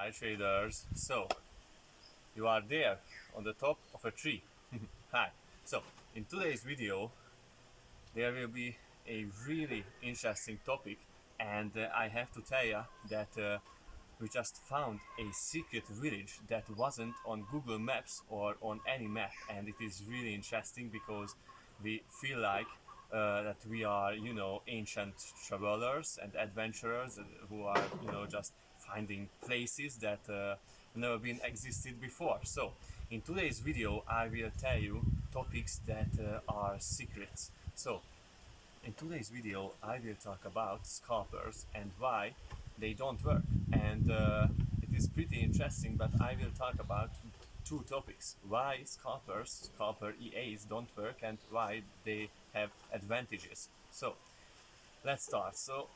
Hi traders, so you are there on the top of a tree. Hi. So in today's video there will be a really interesting topic, and I have to tell you that we just found a secret village that wasn't on Google Maps or on any map, and it is really interesting because we feel like that we are, ancient travelers and adventurers who are, just finding places that never been existed before. So in today's video I will tell you topics that are secrets. So in today's video I will talk about scalpers and why they don't work, and it is pretty interesting, but I will talk about two topics: why scalper EAs don't work and why they have advantages. So let's start. So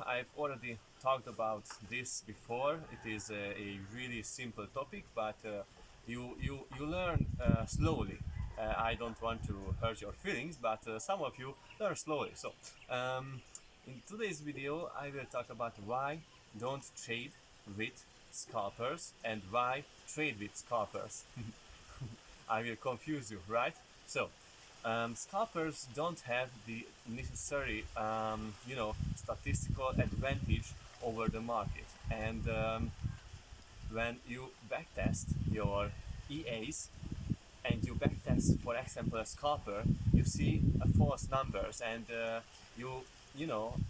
I've already talked about this before. It is a really simple topic, but you learn slowly. I don't want to hurt your feelings, but some of you learn slowly. So um, in today's video I will talk about why don't trade with scalpers and why trade with scalpers. I will confuse you, right? So scalpers don't have the necessary, statistical advantage over the market. And when you backtest your EAs and you backtest, for example, a scalper, you see false numbers, and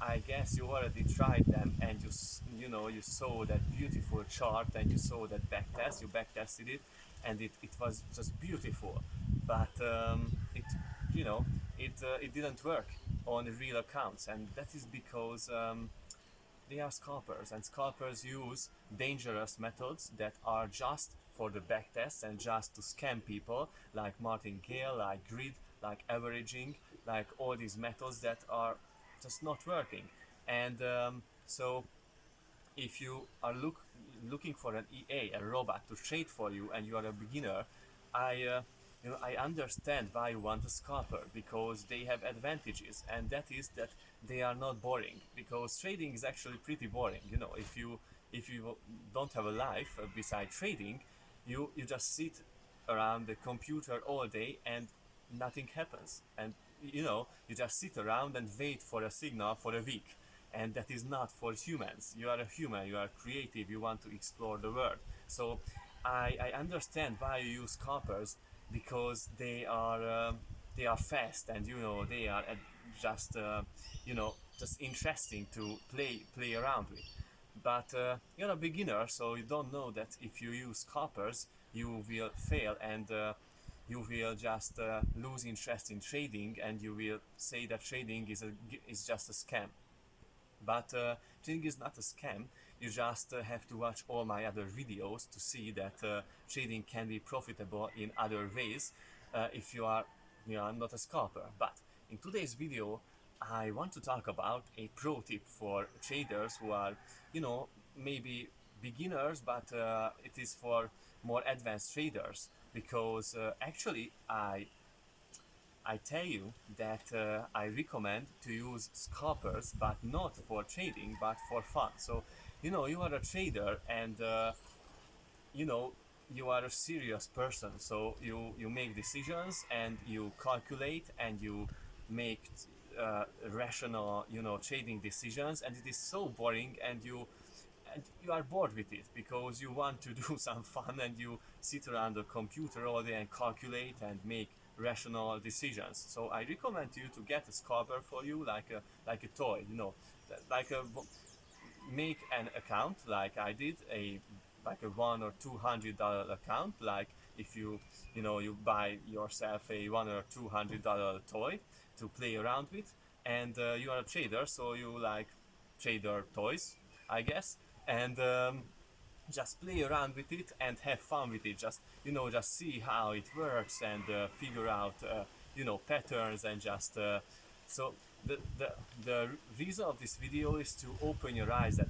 I guess you already tried them, and you saw that beautiful chart, and you saw that backtest, you backtested it, and it was just beautiful, but it you know it didn't work on the real accounts, and that is because they are scalpers, and scalpers use dangerous methods that are just for the backtest and just to scam people, like martingale, like grid, like averaging, like all these methods that are just not working. And so if you are looking for an EA, a robot to trade for you, and you are a beginner, I understand why you want a scalper, because they have advantages, and that is that they are not boring. Because trading is actually pretty boring. If you don't have a life beside trading, you just sit around the computer all day and nothing happens, and you just sit around and wait for a signal for a week, and that is not for humans. You are a human, you are creative, you want to explore the world. So I understand why you use scalpers, because they are fast, and they are just interesting to play around with. But you're a beginner, so you don't know that if you use scalpers you will fail, and you will just lose interest in trading, and you will say that trading is just a scam. But trading is not a scam. You just have to watch all my other videos to see that trading can be profitable in other ways if you are not a scalper. But in today's video I want to talk about a pro tip for traders who are, maybe beginners, but it is for more advanced traders, because actually I tell you that I recommend to use scalpers, but not for trading, but for fun. So, you are a trader, and you know, you are a serious person. So you make decisions, and you calculate, and you make rational, trading decisions, and it is so boring, and you are bored with it because you want to do some fun, and you sit around the computer all day and calculate and make rational decisions. So I recommend you to get a scalper for you, like a toy, like a make an account like I did, like a $100 or $200 account. Like if you buy yourself a $100 or $200 toy to play around with, and you are a trader, so you like trader toys, I guess, and just play around with it and have fun with it. Just see how it works, and figure out patterns, and just so the reason of this video is to open your eyes that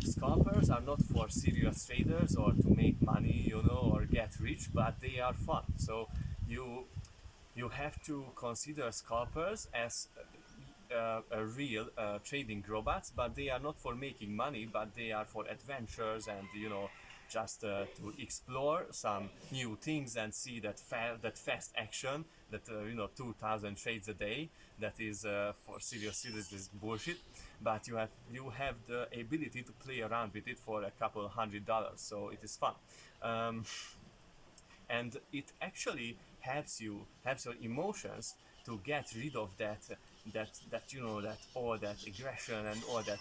scalpers are not for serious traders or to make money, or get rich, but they are fun. So you have to consider scalpers as real trading robots, but they are not for making money, but they are for adventures and just to explore some new things and see that fast action that 2000 trades a day. That is for seriously, this is bullshit. But you have the ability to play around with it for a couple $100, so it is fun. um, and it actually helps your emotions to get rid of that all that aggression and all that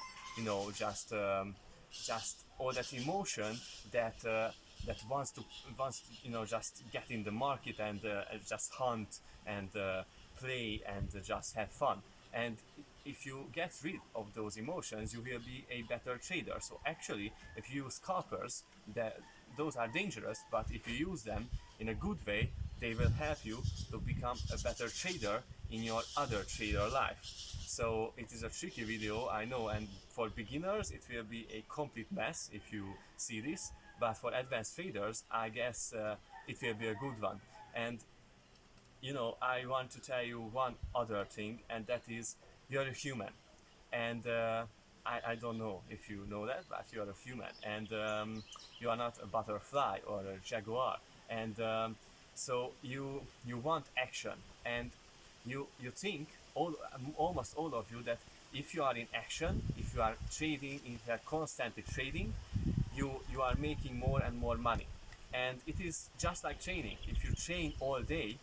just all that emotion that that wants to just get in the market and just hunt and play and just have fun. And if you get rid of those emotions, you will be a better trader. So actually, if you use scalpers, that those are dangerous, but if you use them in a good way, they will help you to become a better trader in your other trader life. So it is a tricky video, I know, and for beginners it will be a complete mess if you see this, but for advanced traders, I guess it will be a good one. And I want to tell you one other thing, and that is you're a human. And I don't know if you know that, but you're a human, and you are not a butterfly or a jaguar. And so you want action, and you think almost all of you that if you are in action, if you are trading, if you are constantly trading, you are making more and more money. And it is just like training. If you train all day,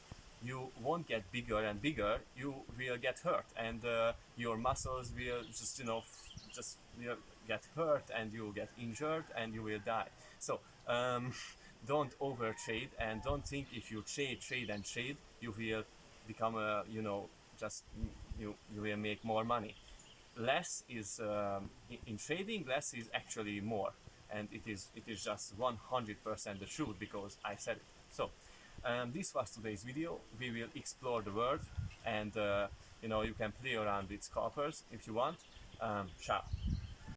you won't get bigger and bigger. You will get hurt, and your muscles will just will get hurt, and you will get injured, and you will die. So don't over trade, and don't think if you trade, you will become a just you will make more money. Less is in trading, less is actually more, and it is just 100% the truth, because I said it. So this was today's video. We will explore the world, and you can play around with scalpers if you want. Ciao.